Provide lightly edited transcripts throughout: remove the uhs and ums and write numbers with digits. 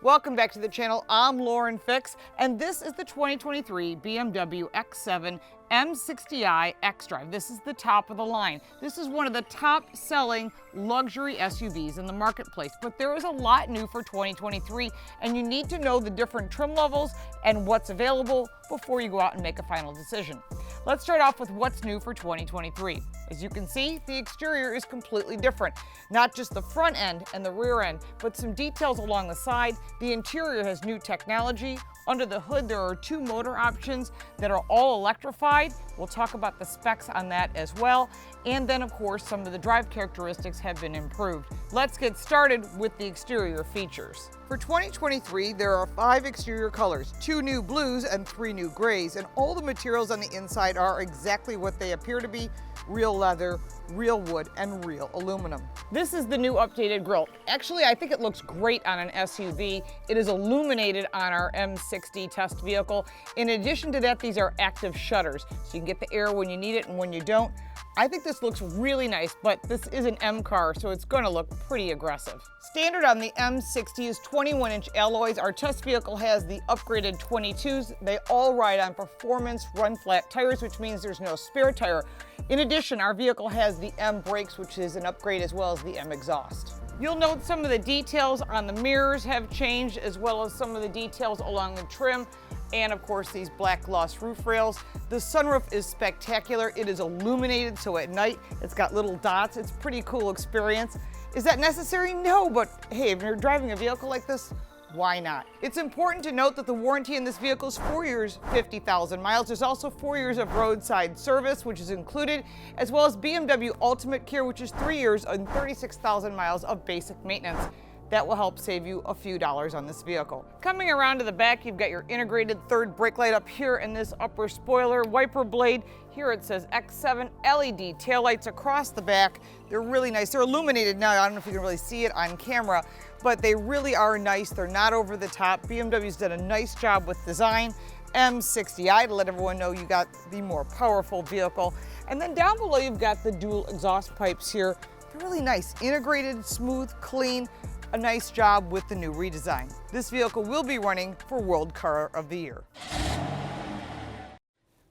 Welcome back to the channel. I'm Lauren Fix, and this is the 2023 BMW X7 M60i xDrive. This is the top of the line. This is one of the top selling luxury SUVs in the marketplace, but there is a lot new for 2023, and you need to know the different trim levels and what's available before you go out and make a final decision. Let's start off with what's new for 2023. As you can see, the exterior is completely different. Not just the front end and the rear end, but some details along the side. The interior has new technology. Under the hood, there are two motor options that are all electrified. We'll talk about the specs on that as well. And then, of course, some of the drive characteristics have been improved. Let's get started with the exterior features. For 2023, there are 5 exterior colors, 2 new blues and 3 new grays, and all the materials on the inside are exactly what they appear to be: real leather, real wood, and real aluminum. This is the new updated grille. Actually, I think it looks great on an SUV. It is illuminated on our M60 test vehicle. In addition to that, these are active shutters, so you can get the air when you need it and when you don't. I think this looks really nice, but this is an M car, so it's gonna look pretty aggressive. Standard on the M60 is 21-inch alloys. Our test vehicle has the upgraded 22s. They all ride on performance run flat tires, which means there's no spare tire. In addition, our vehicle has the M brakes, which is an upgrade, as well as the M exhaust. You'll note some of the details on the mirrors have changed, as well as some of the details along the trim, and of course these black gloss roof rails. The sunroof is spectacular. It is illuminated, so at night it's got little dots. It's a pretty cool experience. Is that necessary? No, but hey, if you're driving a vehicle like this, why not? It's important to note that the warranty in this vehicle is 4 years, 50,000 miles. There's also 4 years of roadside service, which is included, as well as BMW Ultimate Care, which is 3 years and 36,000 miles of basic maintenance. That will help save you a few dollars on this vehicle. Coming around to the back, you've got your integrated third brake light up here in this upper spoiler, wiper blade. Here it says X7 LED taillights across the back. They're really nice. They're illuminated now. I don't know if you can really see it on camera, but they really are nice. They're not over the top. BMW's done a nice job with design. M60i to let everyone know you got the more powerful vehicle. And then down below, you've got the dual exhaust pipes here. They're really nice, integrated, smooth, clean. A nice job with the new redesign. This vehicle will be running for World Car of the Year.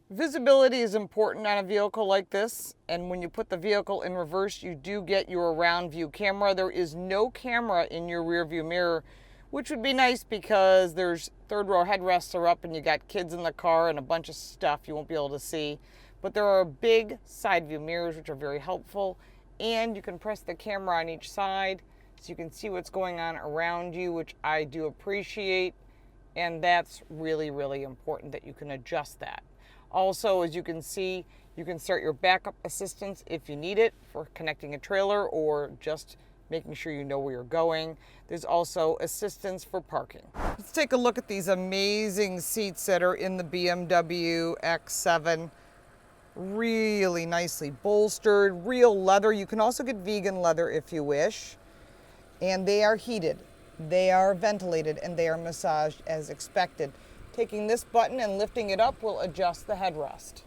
Visibility is important on a vehicle like this, and when you put the vehicle in reverse, you do get your around view camera. There is no camera in your rear view mirror, which would be nice because there's third row headrests are up and you got kids in the car and a bunch of stuff you won't be able to see. But there are big side view mirrors, which are very helpful, and you can press the camera on each side so you can see what's going on around you, which I do appreciate, and that's really, really important that you can adjust that. Also, as you can see, you can start your backup assistance if you need it for connecting a trailer or just making sure you know where you're going. There's also assistance for parking. Let's take a look at these amazing seats that are in the BMW X7. Really nicely bolstered, real leather. You can also get vegan leather if you wish. And they are heated, they are ventilated, and they are massaged as expected. Taking this button and lifting it up will adjust the headrest.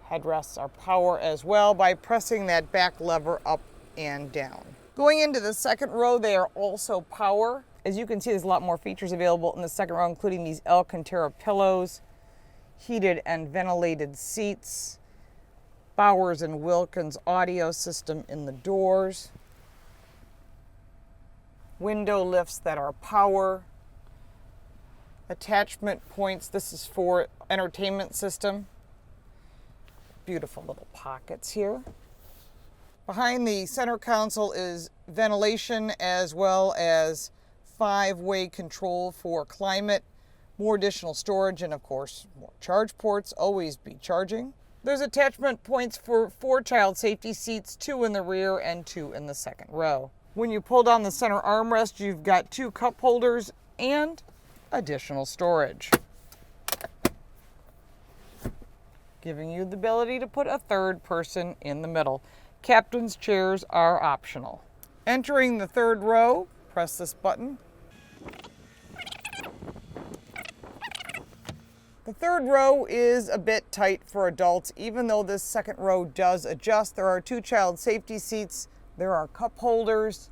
Headrests are power as well by pressing that back lever up and down. Going into the second row, they are also power. As you can see, there's a lot more features available in the second row, including these Alcantara pillows, heated and ventilated seats, Bowers & Wilkins audio system in the doors, window lifts that are power, attachment points. This is for entertainment system. Beautiful little pockets here. Behind the center console is ventilation as well as 5-way control for climate, more additional storage, and of course, more charge ports. Always be charging. There's attachment points for 4 child safety seats, 2 in the rear and 2 in the second row. When you pull down the center armrest, you've got 2 cup holders and additional storage, giving you the ability to put a third person in the middle. Captain's chairs are optional. Entering the third row, press this button. The The third row is a bit tight for adults, even though this second row does adjust. There are 2 child safety seats, there are cup holders,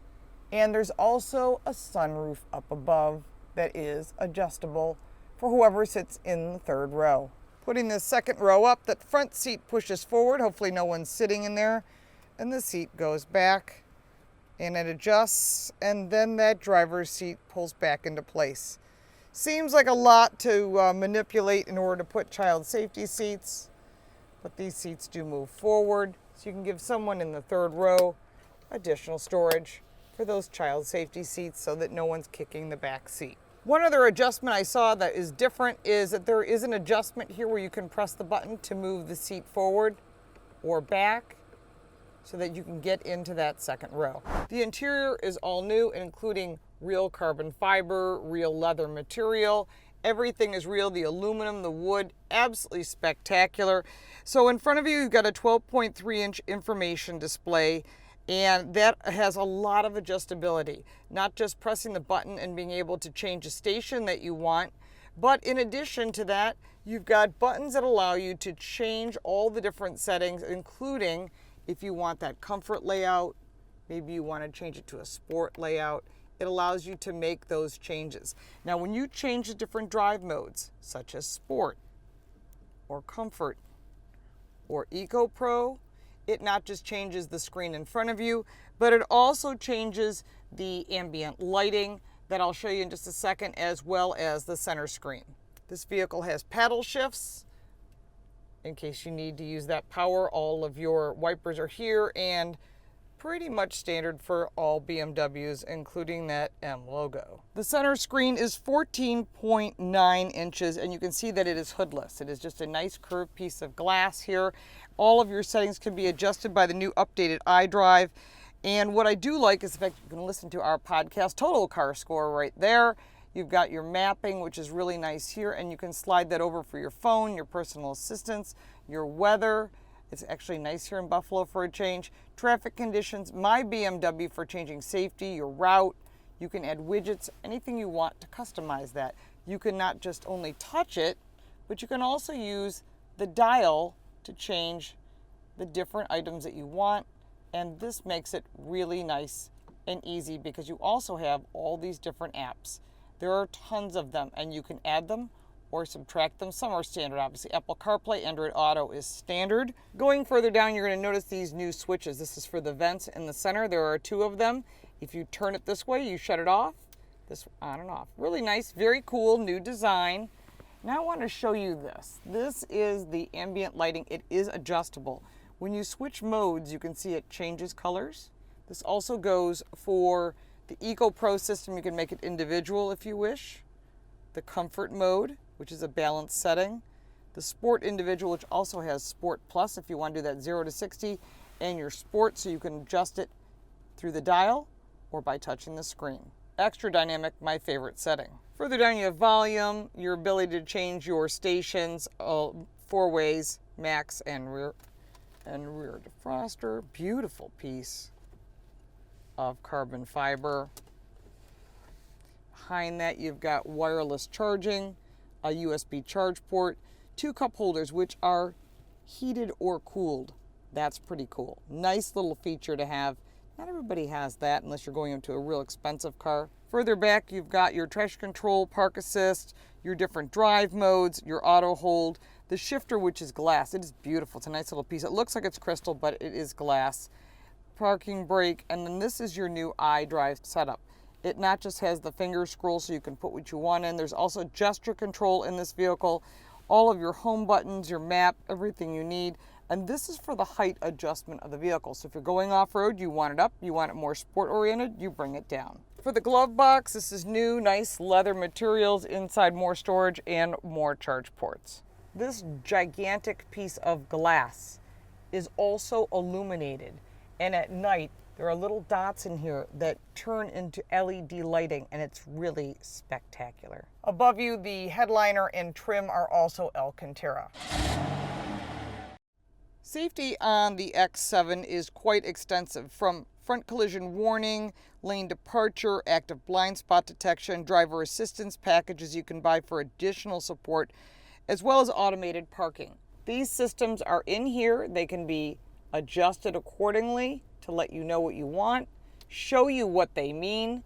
and there's also a sunroof up above that is adjustable for whoever sits in the third row. Putting the second row up, that front seat pushes forward. Hopefully no one's sitting in there. And the seat goes back and it adjusts, and then that driver's seat pulls back into place. Seems like a lot to manipulate in order to put child safety seats, but these seats do move forward, so you can give someone in the third row additional storage for those child safety seats so that no one's kicking the back seat. One other adjustment I saw that is different is that there is an adjustment here where you can press the button to move the seat forward or back so that you can get into that second row. The interior is all new, including real carbon fiber, real leather material. Everything is real, the aluminum, the wood, absolutely spectacular. So in front of you, you've got a 12.3-inch information display, and that has a lot of adjustability. Not just pressing the button and being able to change a station that you want, but in addition to that, you've got buttons that allow you to change all the different settings, including if you want that comfort layout, maybe you want to change it to a sport layout. It allows you to make those changes. Now, when you change the different drive modes, such as Sport, or Comfort, or Eco Pro, it not just changes the screen in front of you, but it also changes the ambient lighting that I'll show you in just a second, as well as the center screen. This vehicle has paddle shifts. In case you need to use that power, all of your wipers are here, and pretty much standard for all BMWs, including that M logo. The center screen is 14.9 inches, and you can see that it is hoodless. It is just a nice curved piece of glass here. All of your settings can be adjusted by the new updated iDrive. And what I do like is the fact you can listen to our podcast, Total Car Score, right there. You've got your mapping, which is really nice here, and you can slide that over for your phone, your personal assistants, your weather. It's actually nice here in Buffalo for a change. Traffic conditions, My BMW for changing safety, your route. You can add widgets, anything you want to customize that. You can not just only touch it, but you can also use the dial to change the different items that you want. And this makes it really nice and easy because you also have all these different apps. There are tons of them, and you can add them or subtract them. Some are standard, obviously. Apple CarPlay, Android Auto is standard. Going further down, you're going to notice these new switches. This is for the vents in the center. There are 2 of them. If you turn it this way, you shut it off. This on and off. Really nice, very cool, new design. Now I want to show you this. This is the ambient lighting. It is adjustable. When you switch modes, you can see it changes colors. This also goes for the Eco Pro system. You can make it individual if you wish. The Comfort mode, which is a balanced setting. The Sport individual, which also has Sport Plus if you want to do that 0 to 60. And your Sport, so you can adjust it through the dial or by touching the screen. Extra dynamic, my favorite setting. Further down you have volume, your ability to change your stations, 4 ways, max and rear defroster. Beautiful piece of carbon fiber. Behind that you've got wireless charging, a USB charge port, 2 cup holders which are heated or cooled. That's pretty cool. Nice little feature to have. Not everybody has that unless you're going into a real expensive car. Further back you've got your traction control, park assist, your different drive modes, your auto hold, the shifter, which is glass. It is beautiful. It's a nice little piece. It looks like it's crystal, but it is glass. Parking brake, and then this is your new iDrive setup. It not just has the finger scroll so you can put what you want in. There's also gesture control in this vehicle. All of your home buttons, your map, everything you need. And this is for the height adjustment of the vehicle. So if you're going off-road, you want it up, you want it more sport-oriented, you bring it down. For the glove box, this is new, nice leather materials, inside more storage and more charge ports. This gigantic piece of glass is also illuminated. And at night, there are little dots in here that turn into LED lighting, and it's really spectacular. Above you, the headliner and trim are also Alcantara. Safety on the X7 is quite extensive, from front collision warning, lane departure, active blind spot detection, driver assistance packages you can buy for additional support, as well as automated parking. These systems are in here. They can be adjusted accordingly to let you know what you want, show you what they mean,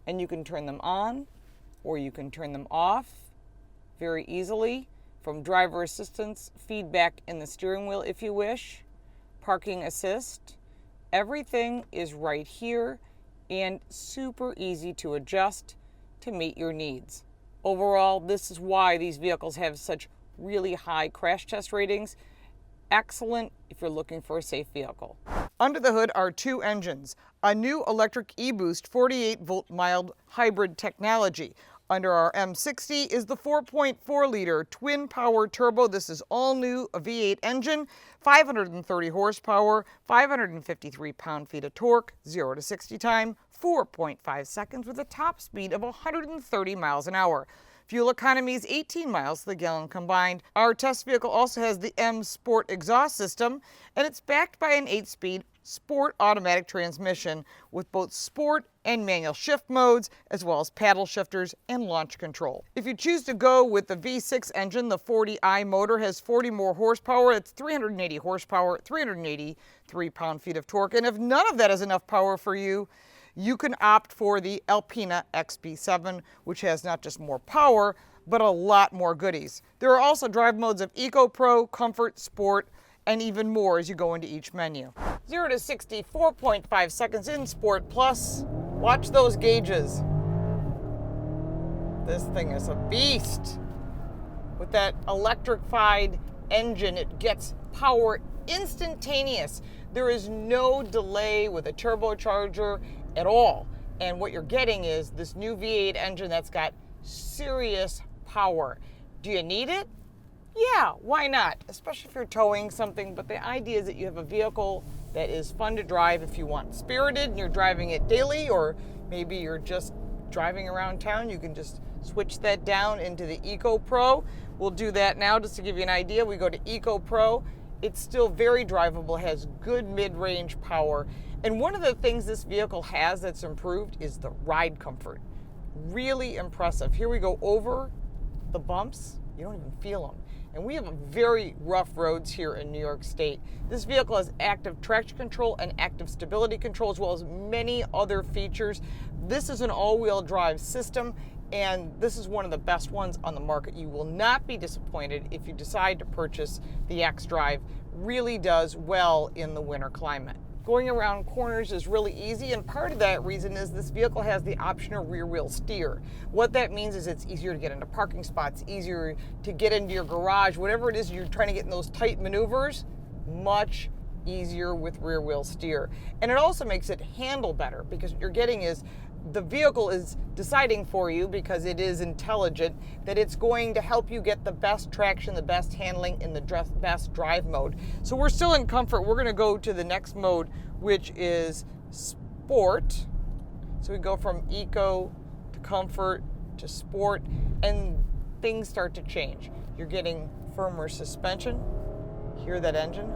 and you can turn them on or you can turn them off very easily. From driver assistance, feedback in the steering wheel if you wish, parking assist, everything is right here and super easy to adjust to meet your needs. Overall, this is why these vehicles have such really high crash test ratings. Excellent if you're looking for a safe vehicle. Under the hood are two engines, a new electric e-boost 48-volt mild hybrid technology. Under our M60 is the 4.4-liter twin-power turbo. This is all new, a V8 engine, 530 horsepower, 553 pound-feet of torque, 0 to 60 time, 4.5 seconds with a top speed of 130 miles an hour. Fuel economy is 18 miles to the gallon combined. Our test vehicle also has the M Sport exhaust system, and it's backed by an 8-speed Sport automatic transmission with both sport and manual shift modes, as well as paddle shifters and launch control. If you choose to go with the V6 engine, the 40i motor has 40 more horsepower. It's 380 horsepower, 383 pound-feet of torque. And if none of that is enough power for you, you can opt for the Alpina XB7, which has not just more power, but a lot more goodies. There are also drive modes of Eco Pro, Comfort, Sport, and even more as you go into each menu. 0 to 60, 4.5 seconds in Sport Plus. Watch those gauges. This thing is a beast. With that electrified engine, it gets power instantaneous. There is no delay with a turbocharger at all. And what you're getting is this new V8 engine that's got serious power. Do you need it? Yeah, why not? Especially if you're towing something, but the idea is that you have a vehicle that is fun to drive if you want spirited and you're driving it daily, or maybe you're just driving around town. You can just switch that down into the Eco Pro. We'll do that now just to give you an idea. We go to Eco Pro. It's still very drivable, has good mid-range power. And one of the things this vehicle has that's improved is the ride comfort. Really impressive. Here we go over the bumps. You don't even feel them. And we have very rough roads here in New York State. This vehicle has active traction control and active stability control, as well as many other features. This is an all-wheel drive system, and this is one of the best ones on the market. You will not be disappointed if you decide to purchase the xDrive. Really does well in the winter climate. Going around corners is really easy, and part of that reason is this vehicle has the optional rear wheel steer. What that means is it's easier to get into parking spots, easier to get into your garage, whatever it is you're trying to get in those tight maneuvers, much easier with rear wheel steer. And it also makes it handle better, because what you're getting is the vehicle is deciding for you, because it is intelligent, that it's going to help you get the best traction, the best handling in the best drive mode. So we're still in comfort. We're going to go to the next mode, which is Sport. So we go from Eco to Comfort to Sport, and things start to change. You're getting firmer suspension. Hear that engine?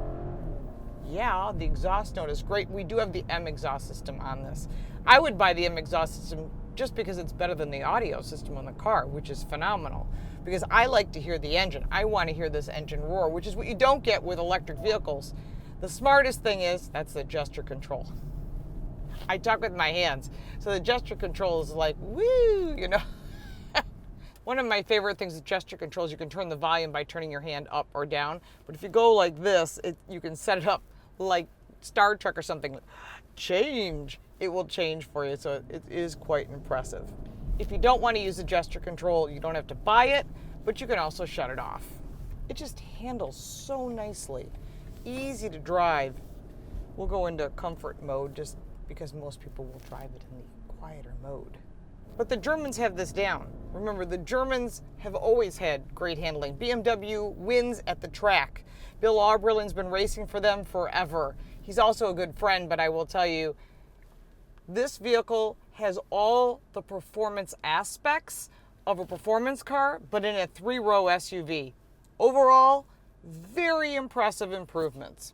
Yeah, the exhaust note is great. We do have the M exhaust system on this. I would buy the M exhaust system just because it's better than the audio system on the car, which is phenomenal. Because I like to hear the engine. I want to hear this engine roar, which is what you don't get with electric vehicles. The smartest thing is, that's the gesture control. I talk with my hands. So the gesture control is like, woo, you know. One of my favorite things with gesture control is you can turn the volume by turning your hand up or down. But if you go like this, you can set it up like Star Trek or something. Change. It will change for you, so it is quite impressive. If you don't want to use the gesture control, you don't have to buy it, but you can also shut it off. It just handles so nicely. Easy to drive. We'll go into comfort mode just because most people will drive it in the quieter mode. But the Germans have this down. Remember, the Germans have always had great handling. BMW wins at the track. Bill Auberlin's been racing for them forever. He's also a good friend, but I will tell you, this vehicle has all the performance aspects of a performance car, but in a 3-row SUV. Overall, very impressive improvements.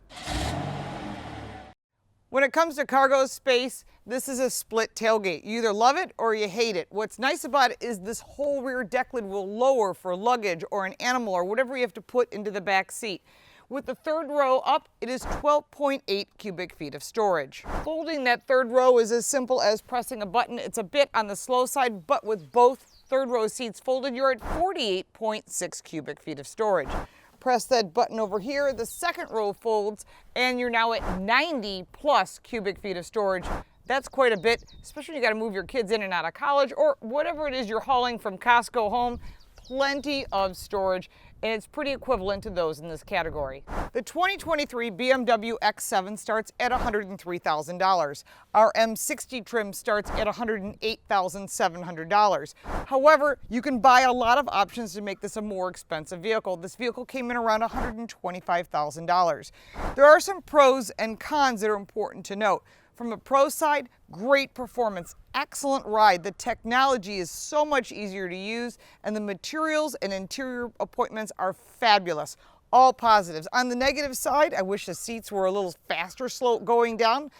When it comes to cargo space, this is a split tailgate. You either love it or you hate it. What's nice about it is this whole rear deck lid will lower for luggage or an animal or whatever you have to put into the back seat. With the third row up, it is 12.8 cubic feet of storage. Folding that third row is as simple as pressing a button. It's a bit on the slow side, but with both third row seats folded, you're at 48.6 cubic feet of storage. Press that button over here, the second row folds, and you're now at 90 plus cubic feet of storage. That's quite a bit, especially when you got to move your kids in and out of college or whatever it is you're hauling from Costco home. Plenty of storage, and it's pretty equivalent to those in this category. The 2023 BMW X7 starts at $103,000. Our M60 trim starts at $108,700. However, you can buy a lot of options to make this a more expensive vehicle. This vehicle came in around $125,000. There are some pros and cons that are important to note. From a pro side, great performance, excellent ride. The technology is so much easier to use, and the materials and interior appointments are fabulous. All positives. On the negative side, I wish the seats were a little faster slope going down.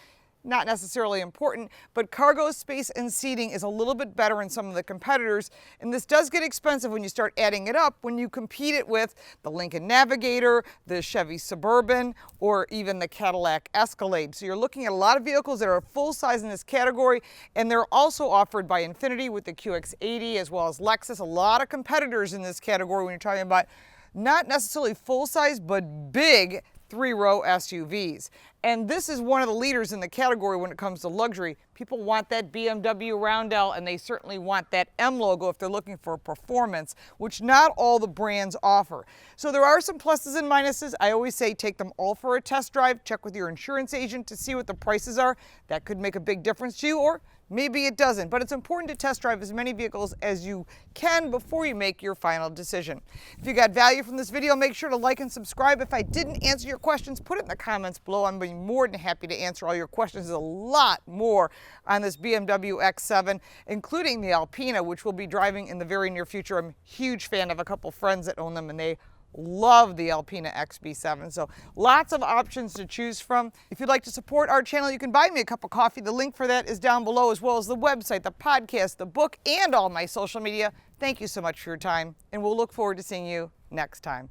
Not necessarily important, but cargo space and seating is a little bit better in some of the competitors, and this does get expensive when you start adding it up, when you compete it with the Lincoln Navigator, the Chevy Suburban, or even the Cadillac Escalade. So you're looking at a lot of vehicles that are full size in this category, and they're also offered by Infiniti with the QX80 as well as Lexus. A lot of competitors in this category when you're talking about not necessarily full size, but big three-row SUVs. And this is one of the leaders in the category when it comes to luxury. People want that BMW roundel, and they certainly want that M logo if they're looking for performance, which not all the brands offer. So there are some pluses and minuses. I always say take them all for a test drive. Check with your insurance agent to see what the prices are. That could make a big difference to you, or maybe it doesn't, but it's important to test drive as many vehicles as you can before you make your final decision. If you got value from this video, make sure to like and subscribe. If I didn't answer your questions, put it in the comments below. I'm being more than happy to answer all your questions. There's a lot more on this BMW X7, including the Alpina, which we'll be driving in the very near future. I'm a huge fan of a couple friends that own them, and they love the Alpina XB7, so lots of options to choose from. If you'd like to support our channel, you can buy me a cup of coffee. The link for that is down below, as well as the website, the podcast, the book, and all my social media. Thank you so much for your time, and we'll look forward to seeing you next time.